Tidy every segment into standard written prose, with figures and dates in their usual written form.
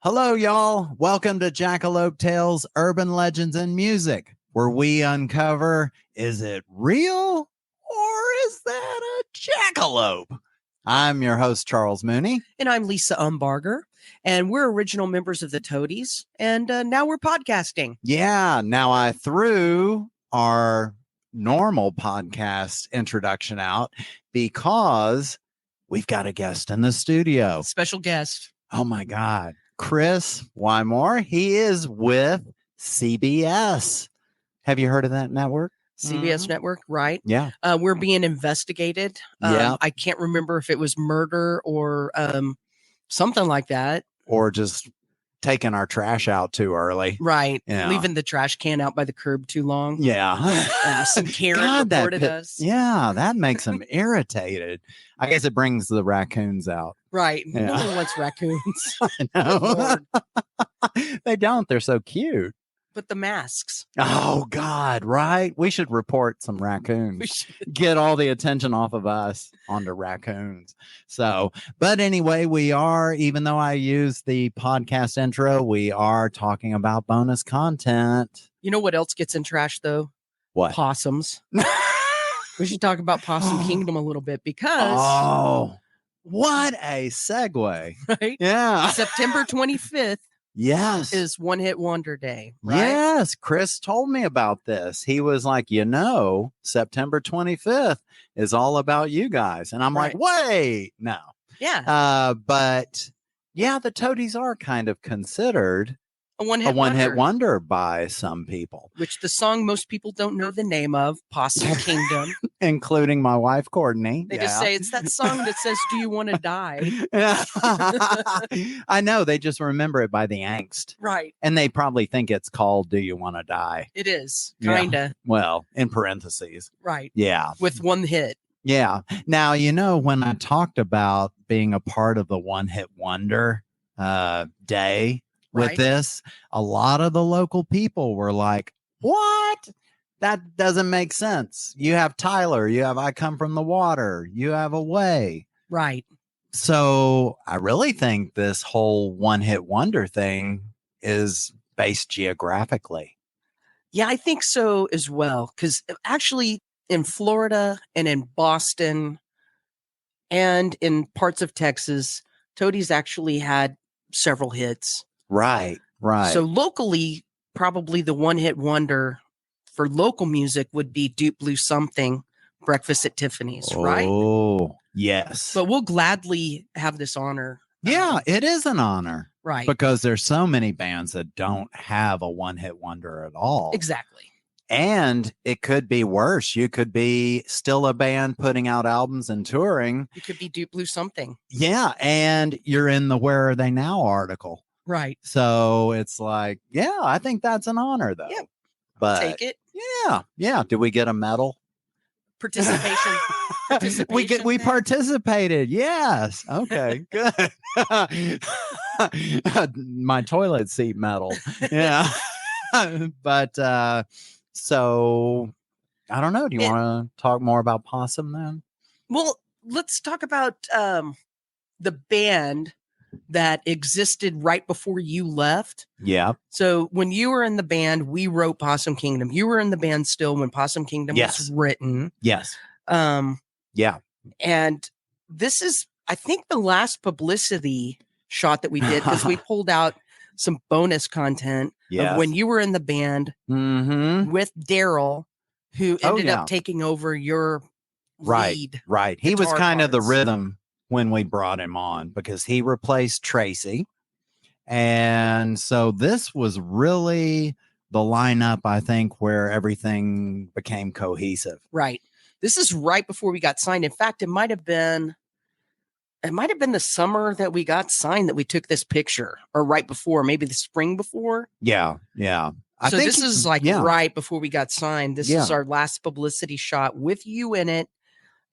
Hello, y'all. Welcome to Jackalope Tales, Urban Legends and Music, where we uncover, is it real or is that a jackalope? I'm your host, Charles Mooney. And I'm Lisa Umbarger. And we're original members of the Toadies. And now we're podcasting. Yeah. Now I threw our normal podcast introduction out because we've got a guest in the studio. Special guest. Oh, my God. Chris Wymore. He is with CBS. Have you heard of that network? CBS Network, right? Yeah. We're being investigated. Yeah. I can't remember if it was murder or something like that. Or just taking our trash out too early. Right. Yeah. Leaving the trash can out by the curb too long. Yeah. Some Karen reported us. Yeah, that makes them irritated. I guess it brings the raccoons out. Right. Yeah. No one wants raccoons. I know. They don't. They're so cute. But the masks. Oh, God, right? We should report some raccoons. We should. Get all the attention off of us onto raccoons. So, but anyway, we are, even though I use the podcast intro, we are talking about bonus content. You know what else gets in trash, though? What? Possums. We should talk about Possum Kingdom a little bit because... Oh, what a segue. Right? Yeah. September 25th. Yes. Is One Hit Wonder Day, right? Yes. Chris told me about this. He was like, September 25th is all about you guys. And I'm like, wait, no. Yeah. But yeah, the Toadies are kind of considered a one-hit wonder by some people. Which the song most people don't know the name of, Possum Kingdom. Including my wife, Courtney. They just say, it's that song that says, do you want to die? I know. They just remember it by the angst. Right. And they probably think it's called Do You Want to Die? It is. Kind of. Yeah. Well, in parentheses. Right. Yeah. With one hit. Yeah. Now, when I talked about being a part of the One Hit Wonder day with this, a lot of the local people were like, what? That doesn't make sense. You have Tyler, you have I Come From the Water, you have Away. Right. So I really think this whole one hit wonder thing is based geographically. Yeah, I think so as well. Because actually in Florida and in Boston and in parts of Texas, Toadies actually had several hits. Right. So locally, probably the one hit wonder for local music would be Deep Blue Something, Breakfast at Tiffany's, right? Oh, yes. But we'll gladly have this honor. Yeah, it is an honor. Right. Because there's so many bands that don't have a one hit wonder at all. Exactly. And it could be worse. You could be still a band putting out albums and touring. You could be Deep Blue Something. Yeah. And you're in the Where Are They Now article. Right. So it's like, yeah, I think that's an honor, though. Yeah. But take it. Yeah. Yeah. Did we get a medal? Participation. We participated. Yes. Okay. Good. My toilet seat medal. Yeah. But so I don't know. Do you want to talk more about Possum then? Well, let's talk about the band that existed right before you left. Yeah. So when you were in the band, we wrote Possum Kingdom. You were in the band still when Possum Kingdom was written. Yes. Yeah. And this is, I think, the last publicity shot that we did because we pulled out some bonus content of when you were in the band with Daryl, who ended up taking over your lead. Right. He was kind of the rhythm when we brought him on because he replaced Tracy. And so this was really the lineup, I think, where everything became cohesive. Right. This is right before we got signed. In fact, it might have been the summer that we got signed that we took this picture, or right before, maybe the spring before. Yeah. Yeah. So this is like right before we got signed. This is our last publicity shot with you in it.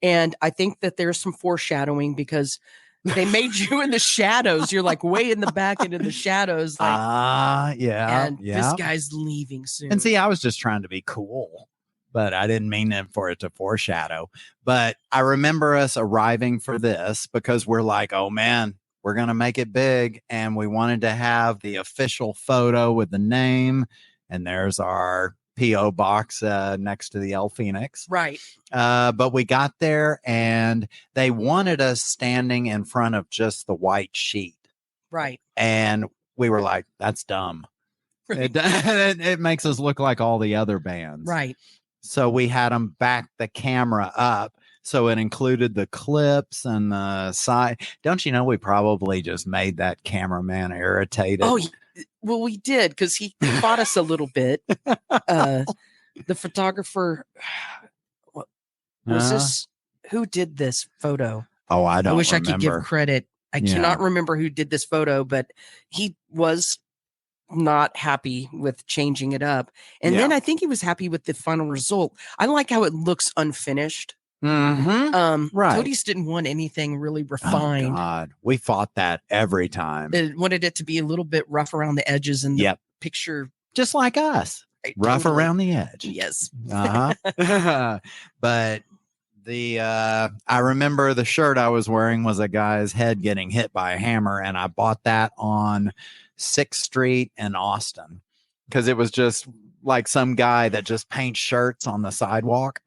And I think that there's some foreshadowing because they made you in the shadows. You're like way in the back and in the shadows. Like, yeah. And this guy's leaving soon. And see, I was just trying to be cool but I didn't mean for it to foreshadow. But I remember us arriving for this because we're like, oh man, we're going to make it big. And we wanted to have the official photo with the name. And there's our P.O. box next to the El Phoenix. Right. But we got there and they wanted us standing in front of just the white sheet. Right. And we were like, that's dumb. Right. It makes us look like all the other bands. Right. So we had them back the camera up. So it included the clips and the side. Don't you know we probably just made that cameraman irritated? Oh, well, we did because he fought us a little bit. The photographer, was this? Who did this photo? Oh, I don't. I wish remember. I could give credit. I cannot remember who did this photo, but he was not happy with changing it up. And then I think he was happy with the final result. I like how it looks unfinished. Mm-hmm. Right. Toadies didn't want anything really refined. Oh, God. We fought that every time. It wanted it to be a little bit rough around the edges and the picture. Just like us. Rough around the edge. Yes. Uh-huh. But I remember the shirt I was wearing was a guy's head getting hit by a hammer, and I bought that on 6th Street in Austin because it was just like some guy that just paints shirts on the sidewalk.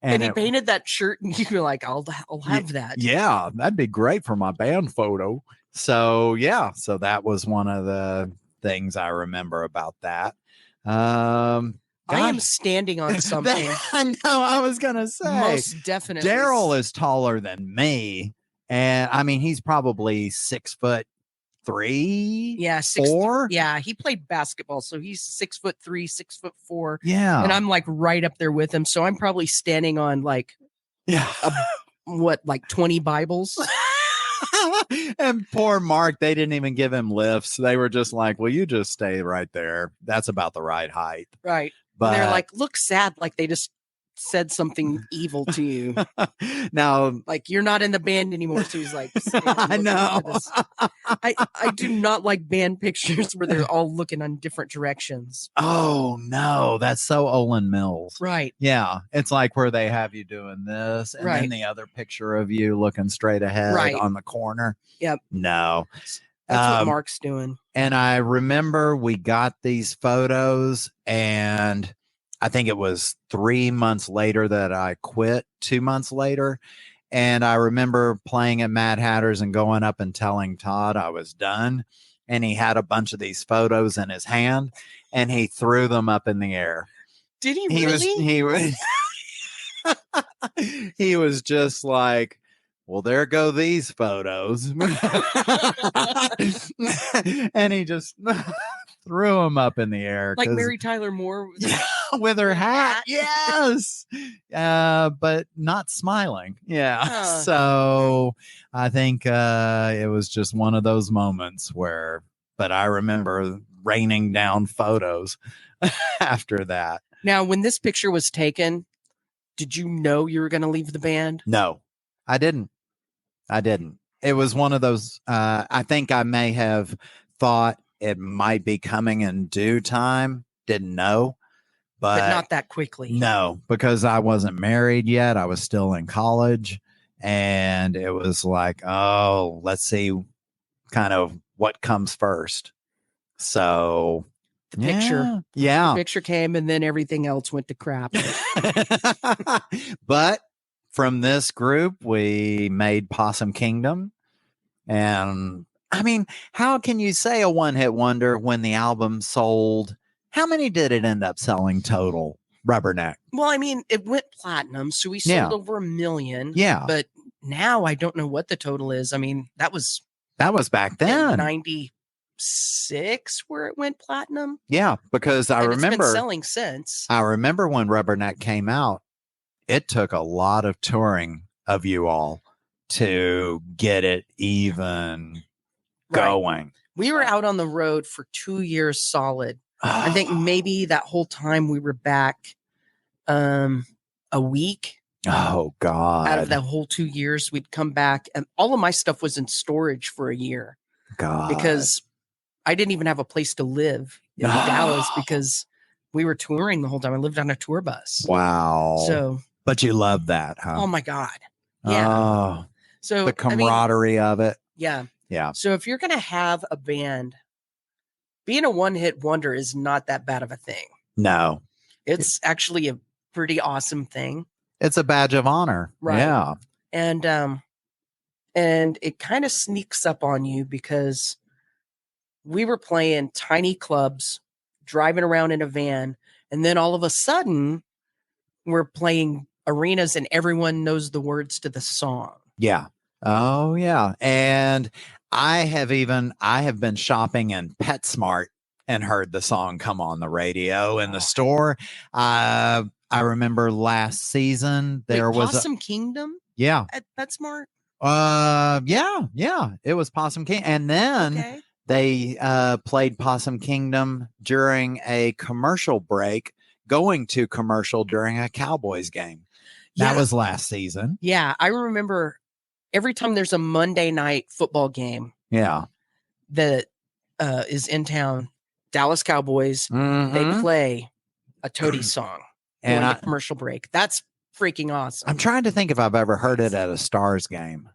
And he painted that shirt, and you were like, I'll have that. Yeah, that'd be great for my band photo. So, so that was one of the things I remember about that. I am standing on something. I know, I was going to say. Most definitely. Daryl is taller than me. And I mean, he's probably 6'3". Yeah, 4. Yeah, he played basketball, so he's 6'3", 6'4". Yeah, and I'm like right up there with him. So I'm probably standing on like, 20 Bibles. And poor Mark, they didn't even give him lifts. They were just like, "Well, you just stay right there. That's about the right height." Right, but they're like, "Look sad, like they just said something evil to you." Now, like you're not in the band anymore. So he's like, I know. I do not like band pictures where they're all looking on different directions. Oh no, that's so Olin Mills. Right. Yeah. It's like where they have you doing this and then the other picture of you looking straight ahead on the corner. Yep. No. That's what Mark's doing. And I remember we got these photos, and I think it was 3 months later that I quit, 2 months later. And I remember playing at Mad Hatter's and going up and telling Todd I was done. And he had a bunch of these photos in his hand and he threw them up in the air. Did he really? He was just like, well, there go these photos. And he just threw them up in the air. Like Mary Tyler Moore with her hat. Yes. But not smiling. Yeah. So I think it was just one of those moments but I remember raining down photos after that. Now, when this picture was taken, did you know you were going to leave the band? No, I didn't. It was one of those, I think I may have thought it might be coming in due time. Didn't know. But not that quickly. No, because I wasn't married yet. I was still in college. And it was like, oh, let's see kind of what comes first. So the picture. Yeah. The picture came and then everything else went to crap. But from this group, we made Possum Kingdom. And I mean, how can you say a one-hit wonder when the album sold? How many did it end up selling total? Rubberneck. Well, I mean, it went platinum, so we sold over 1 million. Yeah. But now I don't know what the total is. I mean, that was back then. 96 where it went platinum. Yeah, because I remember it's been selling since. I remember when Rubberneck came out, it took a lot of touring of you all to get it even going. We were out on the road for 2 years solid. I think maybe that whole time we were back a week. Oh, God. Out of that whole 2 years, we'd come back and all of my stuff was in storage for a year. God. Because I didn't even have a place to live in Dallas because we were touring the whole time. I lived on a tour bus. Wow. So, but you love that, huh? Oh my God. Yeah. Oh, so the camaraderie of it. Yeah. Yeah. So if you're going to have a band, being a one-hit wonder is not that bad of a thing. No. It's actually a pretty awesome thing. It's a badge of honor. Right. Yeah. And it kind of sneaks up on you because we were playing tiny clubs, driving around in a van, and then all of a sudden we're playing arenas and everyone knows the words to the song. Yeah. Oh yeah. And I have been shopping in PetSmart and heard the song come on the radio in the store. I remember last season there was Possum Kingdom. Yeah. At PetSmart. Yeah. It was Possum Kingdom. And then they played Possum Kingdom during a commercial break, going to commercial during a Cowboys game. That was last season. Yeah. I remember every time there's a Monday night football game. Yeah. That is in town, Dallas Cowboys, they play a Toadies song and a commercial break. That's freaking awesome. I'm trying to think if I've ever heard it at a Stars game.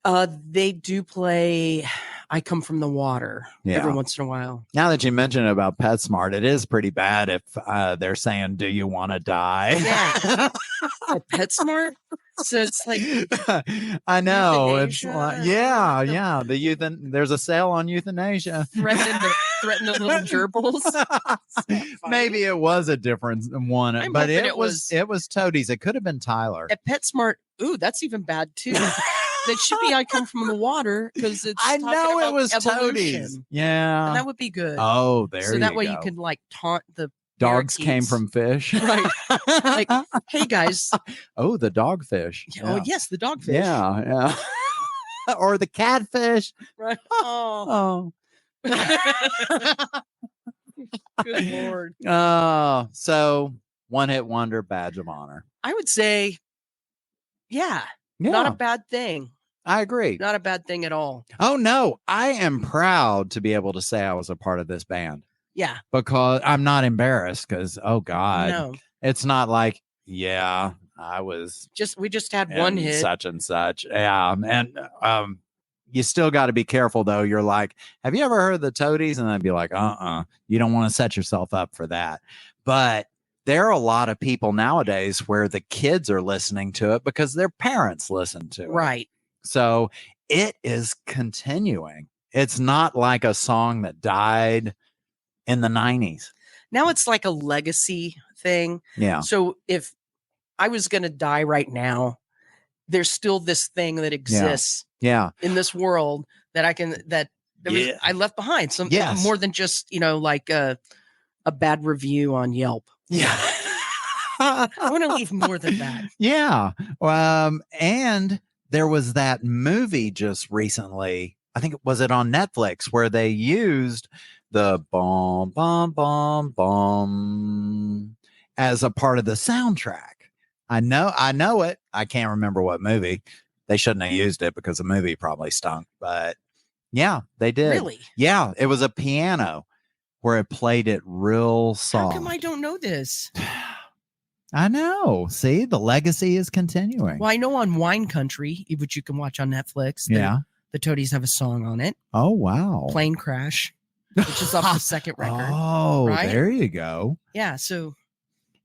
They do play I Come From the Water every once in a while. Now that you mention it about PetSmart, it is pretty bad if they're saying, "Do you want to die?" Yeah. At PetSmart? So it's like I know. It's like, yeah. There's a sale on euthanasia. Threaten the little gerbils. Maybe it was a different one, but it was Toadies. It could have been Tyler. At PetSmart, ooh, that's even bad too. That should be I Come From the Water because it's I know it was evolution. Toadies. Yeah. And that would be good. Oh, there you go. So that way you can like taunt the dogs came from fish. Right. Like, hey guys. Oh, the dogfish. Yeah. Oh, yes, the dogfish. Yeah. Or the catfish. Right. Oh. Good Lord. So one hit wonder, badge of honor. I would say, not a bad thing. I agree. Not a bad thing at all. Oh, no. I am proud to be able to say I was a part of this band. Yeah. Because I'm not embarrassed because, oh, God. No. It's not like, I was. We just had one hit. Such and such. Yeah. And you still got to be careful, though. You're like, have you ever heard of the Toadies? And I'd be like, you don't want to set yourself up for that. But there are a lot of people nowadays where the kids are listening to it because their parents listen to it. Right. So it is continuing. It's not like a song that died in the 90s. Now it's like a legacy thing. Yeah. So if I was going to die right now, there's still this thing that exists in this world that I left behind. More than just, like a bad review on Yelp. Yeah. I want to leave more than that. Yeah. And there was that movie just recently, I think was it on Netflix, where they used the bom, bom, bom, bom as a part of the soundtrack. I know it. I can't remember what movie. They shouldn't have used it because the movie probably stunk, but yeah, they did. Really? Yeah. It was a piano where it played it real soft. How come I don't know this? I know. See, the legacy is continuing. Well, I know on Wine Country, which you can watch on Netflix. The Toadies have a song on it. Oh, wow. Plane Crash, which is off the second record. Oh, right? There you go. Yeah. So,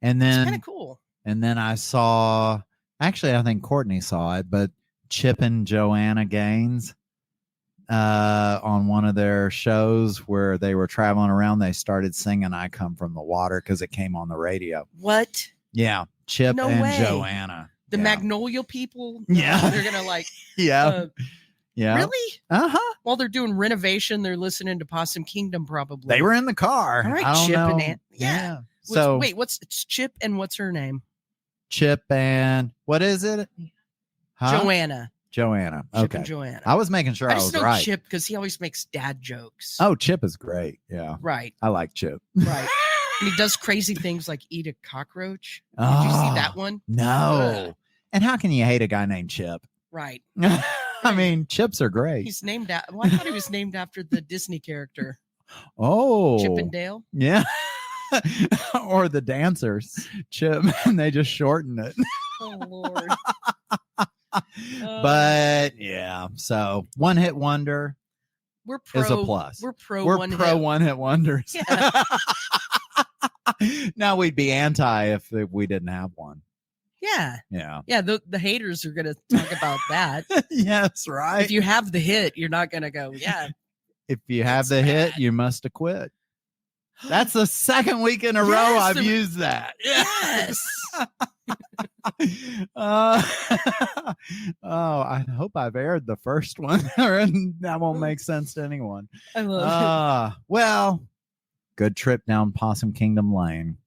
and then it's kind of cool. And then I saw, actually, I think Courtney saw it, but Chip and Joanna Gaines on one of their shows where they were traveling around, they started singing I Come From the Water because it came on the radio. What? Yeah. Chip and Joanna. The Magnolia people? Yeah. They're going to like. Yeah. Really? Uh-huh. While they're doing renovation, they're listening to Possum Kingdom probably. They were in the car. All right, Chip and Aunt. Yeah. So wait, it's Chip and what's her name? Chip and what is it? Huh? Joanna. Okay. Chip and Joanna. I was making sure I was right. Chip because he always makes dad jokes. Oh, Chip is great. Yeah. Right. I like Chip. Right. And he does crazy things like eat a cockroach. Did you see that one? No. And how can you hate a guy named Chip? Right. I mean, chips are great. He's named I thought he was named after the Disney character. Oh. Chip and Dale. Yeah. or the dancers, Chip, and they just shorten it. Oh, Lord. But yeah, so one hit wonder is a plus. We're pro one hit wonders. Yeah. Now we'd be anti if we didn't have one. Yeah. Yeah. The haters are going to talk about that. Yes, right. If you have the hit, you're not going to go, yeah. If you have the hit, you must have quit. That's the second week in a row I've used that. Yes. I hope I've aired the first one, or that won't make sense to anyone. I love it. Well, good trip down Possum Kingdom Lane.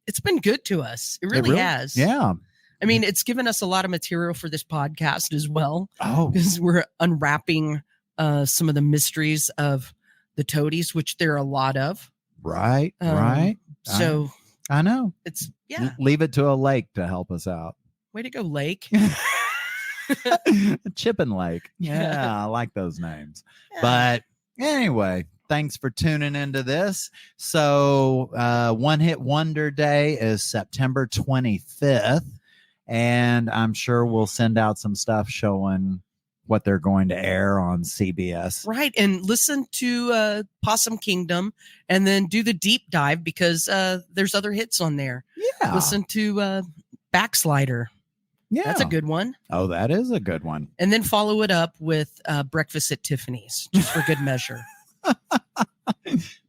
It's been good to us. It really has. Yeah. I mean, it's given us a lot of material for this podcast as well. Oh, because we're unwrapping some of the mysteries of the Toadies, which there are a lot of. Right. Right. So I know. It's leave it to a lake to help us out. Way to go, Lake. Chippin' Lake. Yeah, I like those names. Yeah. But anyway, thanks for tuning into this. So One Hit Wonder Day is September 25th. And I'm sure we'll send out some stuff showing what they're going to air on CBS. Right. And listen to Possum Kingdom and then do the deep dive because there's other hits on there. Yeah. Listen to Backslider. Yeah. That's a good one. Oh, that is a good one. And then follow it up with Breakfast at Tiffany's, just for good measure.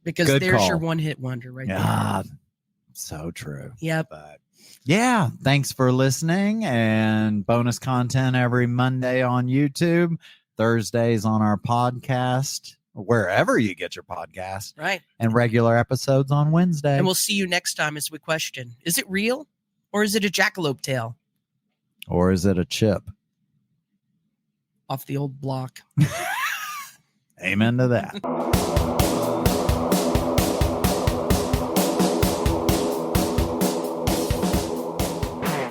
Because good there's call. your one hit wonder right there. So true. Yep. But yeah, thanks for listening, and bonus content every Monday on YouTube, Thursdays on our podcast, wherever you get your podcast. Right. And regular episodes on Wednesday. And we'll see you next time as we question, is it real or is it a jackalope tail? Or is it a chip? Off the old block. Amen to that.